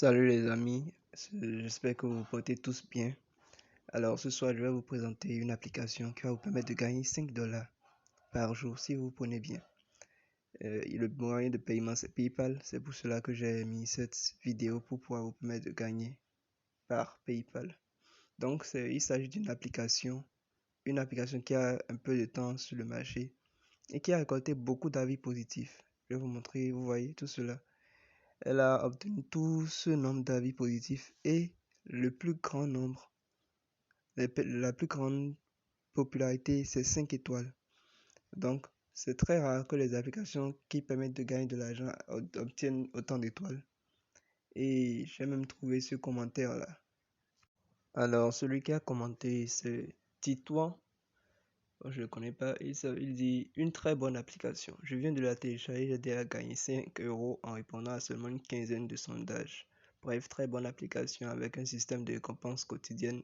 Salut les amis, j'espère que vous vous portez tous bien. Alors ce soir, je vais vous présenter une application qui va vous permettre de gagner 5 dollars par jour si vous prenez bien. Le moyen de paiement c'est PayPal, c'est pour cela que j'ai mis cette vidéo pour pouvoir vous permettre de gagner par PayPal. Donc il s'agit d'une une application qui a un peu de temps sur le marché et qui a récolté beaucoup d'avis positifs. Je vais vous montrer, vous voyez tout cela. Elle a obtenu tout ce nombre d'avis positifs et le plus grand nombre, la plus grande popularité, c'est 5 étoiles. Donc, c'est très rare que les applications qui permettent de gagner de l'argent obtiennent autant d'étoiles. Et j'ai même trouvé ce commentaire-là. Alors, celui qui a commenté, c'est Titouan. Je ne le connais pas. Il dit une très bonne application. Je viens de la télécharger, j'ai déjà gagné 5 euros en répondant à seulement une quinzaine de sondages. Bref, très bonne application avec un système de récompense quotidienne.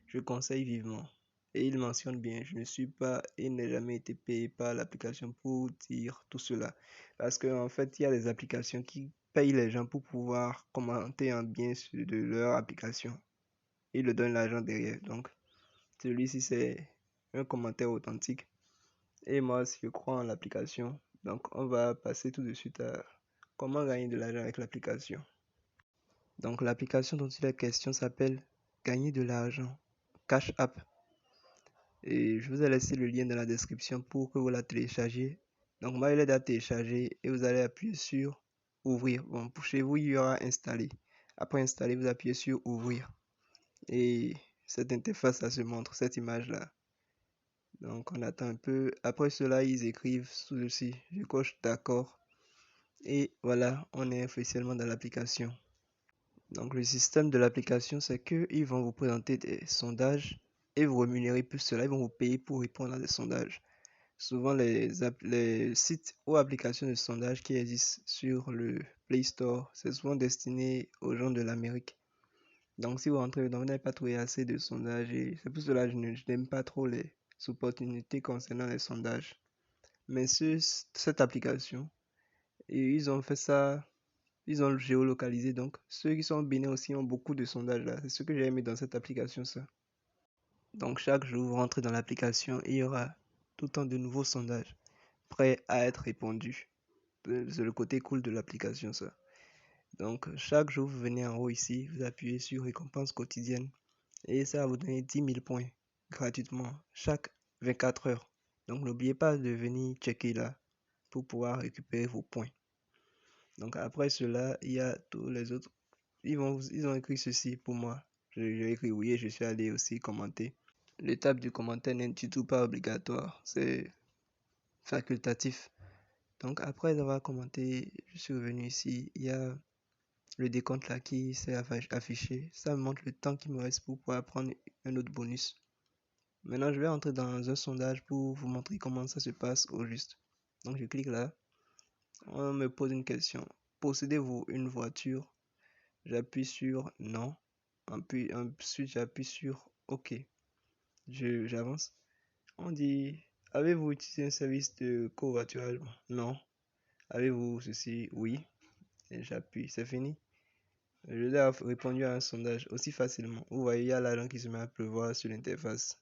Je conseille vivement. Et il mentionne bien, je ne suis pas et n'ai jamais été payé par l'application pour dire tout cela. Parce qu'en fait, il y a des applications qui payent les gens pour pouvoir commenter un bien de leur application. Ils le donnent l'argent derrière. Donc, celui-ci, c'est un commentaire authentique. Et moi aussi, je crois en l'application. Donc, on va passer tout de suite à comment gagner de l'argent avec l'application. Donc, l'application dont il est question s'appelle Gagner de l'argent, Cash App. Et je vous ai laissé le lien dans la description pour que vous la téléchargiez. Donc, moi, il est à télécharger et vous allez appuyer sur Ouvrir. Bon, pour chez vous, il y aura Installer. Après Installer, vous appuyez sur Ouvrir. Et cette interface, ça se montre, cette image-là. Donc on attend un peu. Après cela, ils écrivent sous-ci. Je coche d'accord. Et voilà, on est officiellement dans l'application. Donc le système de l'application, c'est qu'ils vont vous présenter des sondages et vous rémunérer plus cela. Ils vont vous payer pour répondre à des sondages. Souvent, les sites ou applications de sondage qui existent sur le Play Store, c'est souvent destiné aux gens de l'Amérique. Donc si vous rentrez dedans, vous n'avez pas trouvé assez de sondages et c'est pour cela que je n'aime pas trop les opportunités concernant les sondages. Mais cette application, et ils ont fait ça, ils ont géolocalisé. Donc ceux qui sont au Bénin aussi ont beaucoup de sondages là. C'est ce que j'ai aimé dans cette application ça. Donc chaque jour, vous rentrez dans l'application et il y aura tout le temps de nouveaux sondages prêts à être répondus. C'est le côté cool de l'application ça. Donc chaque jour, vous venez en haut ici, vous appuyez sur récompense quotidienne et ça va vous donner 10 000 points gratuitement chaque 24 heures. Donc n'oubliez pas de venir checker là pour pouvoir récupérer vos points. Donc après cela, il y a tous les autres. Ils ont écrit ceci pour moi. J'ai écrit oui et je suis allé aussi commenter. L'étape du commentaire n'est du tout pas obligatoire, c'est facultatif. Donc après avoir commenté, je suis revenu ici. Il y a le décompte là qui s'est affiché. Ça me montre le temps qu'il me reste pour pouvoir prendre un autre bonus. Maintenant, je vais entrer dans un sondage pour vous montrer comment ça se passe au juste. Donc, je clique là. On me pose une question. Possédez-vous une voiture? J'appuie sur non. Ensuite, j'appuie sur OK. J'avance. On dit, avez-vous utilisé un service de covoiturage? Non. Avez-vous ceci? Oui. Et j'appuie. C'est fini. Je l'ai répondu à un sondage aussi facilement. Vous voyez, il y a l'argent qui se met à pleuvoir sur l'interface.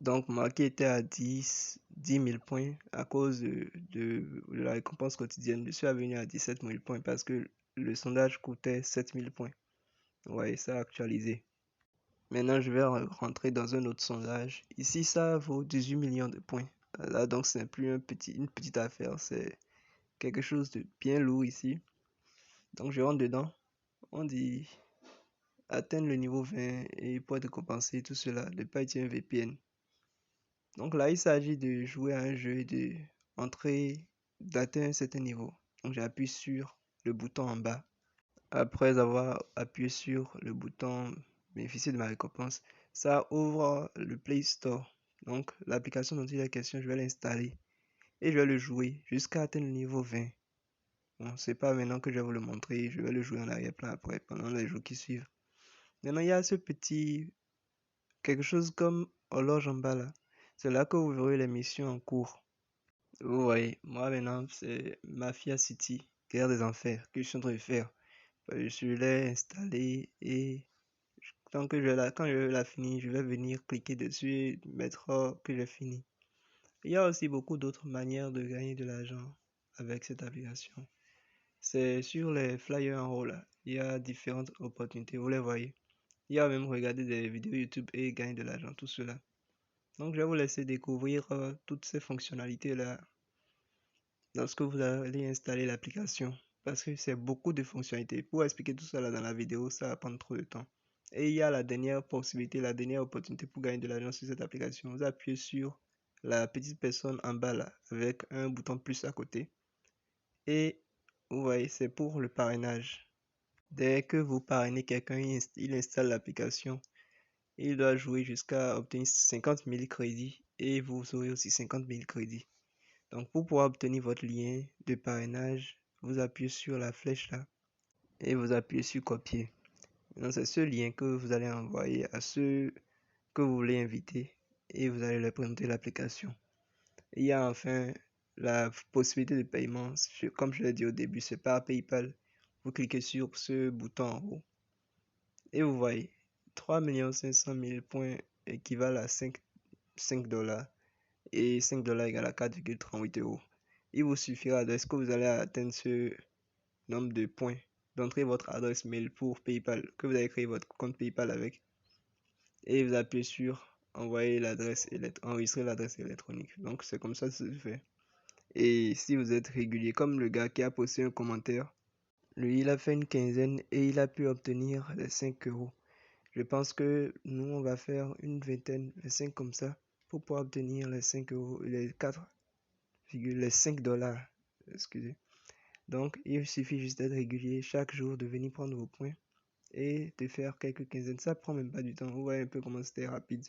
Donc, marqué était à 10 000 points à cause de la récompense quotidienne. Je suis revenu à 17 000 points parce que le sondage coûtait 7 000 points. Ouais, ça a actualisé. Maintenant, je vais rentrer dans un autre sondage. Ici, ça vaut 18 millions de points. Là, donc, ce n'est plus une petite affaire. C'est quelque chose de bien lourd ici. Donc, je rentre dedans. On dit atteindre le niveau 20 et pour être compensé, tout cela, ne pas utiliser un VPN. Donc là, il s'agit de jouer à un jeu et de entrer, d'atteindre un certain niveau. Donc j'appuie sur le bouton en bas. Après avoir appuyé sur le bouton bénéficier de ma récompense, ça ouvre le Play Store. Donc l'application dont il est question, je vais l'installer et je vais le jouer jusqu'à atteindre le niveau 20. Bon, c'est pas maintenant que je vais vous le montrer, je vais le jouer en arrière-plan après, pendant les jours qui suivent. Maintenant, il y a ce petit quelque chose comme horloge en bas là. C'est là que vous verrez les missions en cours. Vous voyez, moi maintenant, c'est Mafia City, Guerre des Enfers, que je suis en train de faire. Je l'ai installé et quand je l'ai fini, je vais venir cliquer dessus et mettre que j'ai fini. Il y a aussi beaucoup d'autres manières de gagner de l'argent avec cette application. C'est sur les flyers en haut là. Il y a différentes opportunités, vous les voyez. Il y a même regarder des vidéos YouTube et gagner de l'argent, tout cela. Donc je vais vous laisser découvrir toutes ces fonctionnalités là lorsque vous allez installer l'application. Parce que c'est beaucoup de fonctionnalités. Pour expliquer tout ça là dans la vidéo, ça va prendre trop de temps. Et il y a la dernière possibilité, la dernière opportunité pour gagner de l'argent sur cette application. Vous appuyez sur la petite personne en bas là, avec un bouton plus à côté. Et vous voyez, c'est pour le parrainage. Dès que vous parrainez quelqu'un, il installe l'application. Il doit jouer jusqu'à obtenir 50 000 crédits et vous aurez aussi 50 000 crédits. Donc pour pouvoir obtenir votre lien de parrainage, vous appuyez sur la flèche là et vous appuyez sur copier. Donc c'est ce lien que vous allez envoyer à ceux que vous voulez inviter et vous allez leur présenter l'application. Il y a enfin la possibilité de paiement. Comme je l'ai dit au début, c'est par PayPal. Vous cliquez sur ce bouton en haut et vous voyez 3 500 000 points équivalent à 5 $, et 5 $ égale à 4,38 €. Il vous suffira, est-ce que vous allez atteindre ce nombre de points, d'entrer votre adresse mail pour PayPal, que vous avez créé votre compte PayPal avec, et vous appuyez sur envoyer enregistrer l'adresse électronique. Donc c'est comme ça que ça se fait. Et si vous êtes régulier, comme le gars qui a posté un commentaire, lui il a fait une quinzaine et il a pu obtenir les 5 €. Je pense que nous on va faire une vingtaine, 25 comme ça, pour pouvoir obtenir les 5 €, les 5 $. Excusez. Donc il suffit juste d'être régulier chaque jour, de venir prendre vos points et de faire quelques quinzaines. Ça prend même pas du temps. Vous voyez un peu comment c'était rapide.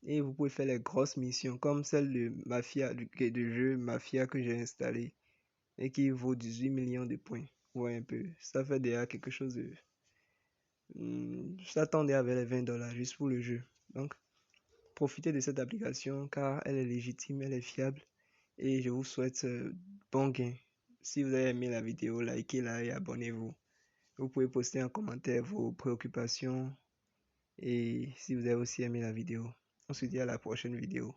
Et vous pouvez faire les grosses missions comme celle de Mafia, de jeu Mafia que j'ai installé et qui vaut 18 millions de points. Vous voyez un peu. Ça fait déjà quelque chose de. Je t'attendais avec les 20 $ juste pour le jeu. Donc, profitez de cette application car elle est légitime, elle est fiable et je vous souhaite bon gain. Si vous avez aimé la vidéo, likez-la et abonnez-vous. Vous pouvez poster en commentaire vos préoccupations et si vous avez aussi aimé la vidéo. On se dit à la prochaine vidéo.